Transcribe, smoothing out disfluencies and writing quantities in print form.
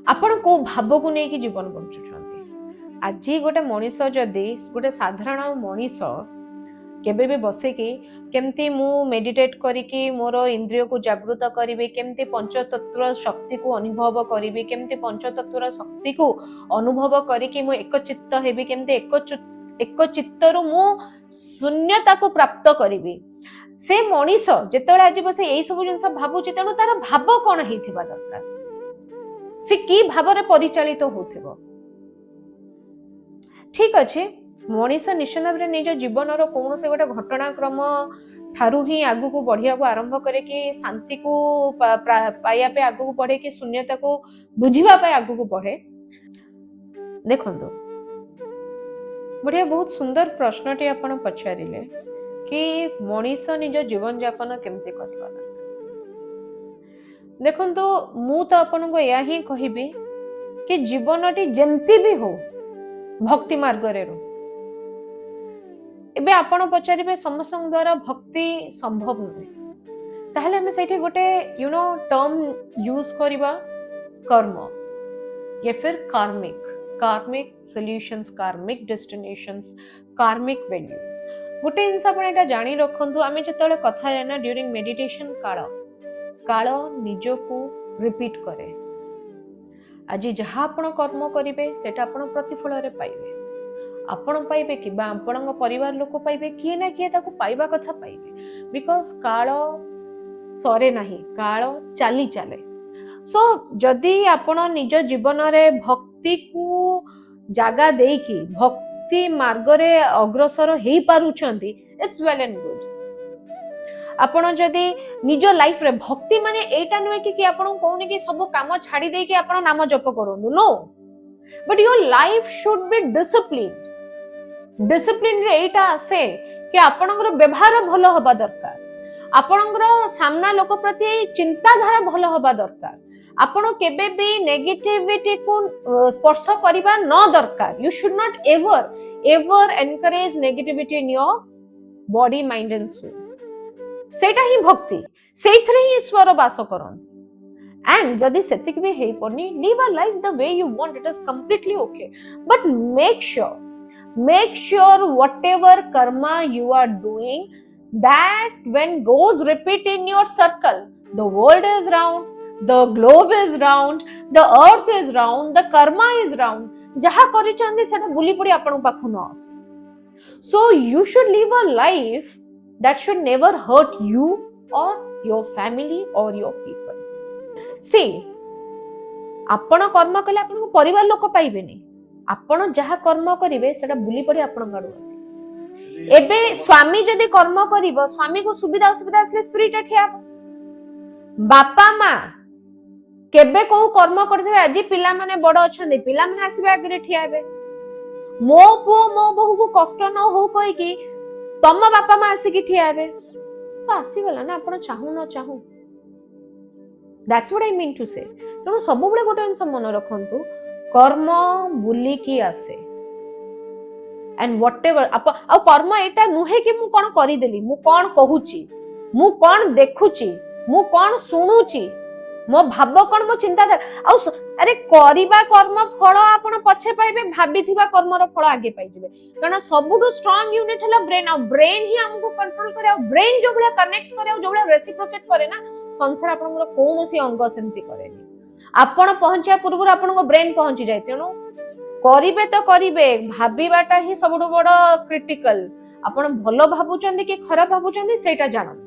आपण को भाव को नहीं कि जीवन बंचुछंती। आज गोटे मनीष जदि गोटे साधारण मनीष केबे भी बसे कि केमती मु मेडिटेट करिकी मोर इंद्रिय को जागृत करी केमती पंचतत्व शक्ति को अनुभव करी केमती पंचतत्व शक्ति को अनुभव करिकी मु एक चित्त हेबी केमती एक चित्तरु मु शून्यता को प्राप्त करी से मनीष जेतेबेले आज बसे यही सब जिनस भाबुची तेणु तार भाव कौन हेइथिबा दरकार से की भाव परिचालित होथिबो। ठीक अच्छे मनीष निश्चित भाव निज जीवन कौन से गोटे घटनाक्रम ठारू ही आगु को बढ़िया को आरंभ करे कि शांति को पाइया पे आगु को बढ़े कि शून्यता को बुझिबा पे आगु को बढ़े। देखंतु बढ़िया बहुत सुंदर प्रश्नटी आपण पचारिले कि मनीष निज जीवन यापन केमती करबा। देखंतु मु तो आपण को या ही कहिबी कि जीवनटी जेमती भी हो भक्ति मार्ग रे रो। एबे आपण पचारिबे समस्त द्वारा भक्ति संभव नुहे ताहले हमें सेठी गोटे टर्म यूज करिबा कर्म या फिर कार्मिक सॉल्यूशंस कार्मिक डेस्टिनेशंस कार्मिक वैल्यूज गोटे जिनस आपण एटा जानि रखंतु आमे जेतेबेले कथा जाना ड्यूरिंग मेडिटेशन काल निज को रिपीट करे। आज जहाँ आपण कर्म करिवे सेटा आपण प्रतिफल रे पाइबे आपण पाइबे कि आपण परिवार लोक पाइबे किए ना किए ताको पाइबा कथा पाइबे बिकॉज काल सरे नाही काल चाली चले। सो जदि आपण निज जीवन रे भक्ति को जागा देकी भक्ति मार्ग रे अग्रसर हेई पारुछंती इट्स वेल एंड गुड। आपण जदि निज लाइफ रे भक्ति माने एटा नुहे कि आपण कोनी कि सब काम छाड़ी दे कि आपण नाम जप करंदु नो but your life should be discipline रे एटा आसे कि आपणकर व्यवहार भलो होबा दरकार आपणकर सामना लोक प्रति चिंताधारा भलो होबा दरकार आपण केबे भी नेगेटिविटी को स्पर्श करिबा न दरकार। You should not ever encourage negativity in your body mind and soul. सेटा ही भक्ति सेथरे ही ईश्वर वास करन एंड जदि सेतिक भी हेई पनी live a life the way you want it is completely okay but make sure whatever karma you are doing that when goes repeat in your circle the world is round the globe is round the earth is round the karma is round jaha kari chandi seta buli pudi apanu pakhu no asu। so you should live a life that should never hurt you or your family or your people। see आपण कर्म कले आपन परिवार लोक पाइबेनी आपण जहा कर्म करिवे सेटा बुली पड़ी आपण गाडू आसी। एबे स्वामी जदी कर्म करिवो स्वामी को सुविधा असुविधा आसले स्त्री टा ठिया बापा मां केबे को कर्म करथिबे आज पिला माने बड़ अछंदी पिला माने आसीबे आगे ठिया हेबे मो पो मो बहु को कष्ट न हो कहि कि तम बापा मां आसी कि ठिया हेबे तो आसी गला ना आपण चाहू न चाहू that's what I mean to say. तनो सब बळे गोटे अंश मन रखंतु कर्म बुली की आसे एंड व्हाटएवर आ कर्म एटा नुहे कि मु कोन करि देली मु कोन कहूची मु कोन देखुची मु कोन सुनुची मो भाव कोन मो चिंता आ अरे करिबा कर्म फल आपण पछे पाइबे भाबिथिबा कर्मर फल आगे पाइ जिवे कारण सबुटु स्ट्रांग यूनिट हला ब्रेन आ ब्रेन ही हमको कंट्रोल करे आ ब्रेन जो बळा कनेक्ट करे जो बळा रेसिप्रोकेट करे ना संसार आपनकर कोनोसी अंग सेंती करेनी आपण पहुंचा पूर्व आपण ब्रेन पहुंची जाए तेणु करिबे तो करिबे भाबीबाटा ही सबुठु बड़ क्रिटिकल आपण भलो भाबुचंदी कि खराब भाबुचंदी सेटा जानन।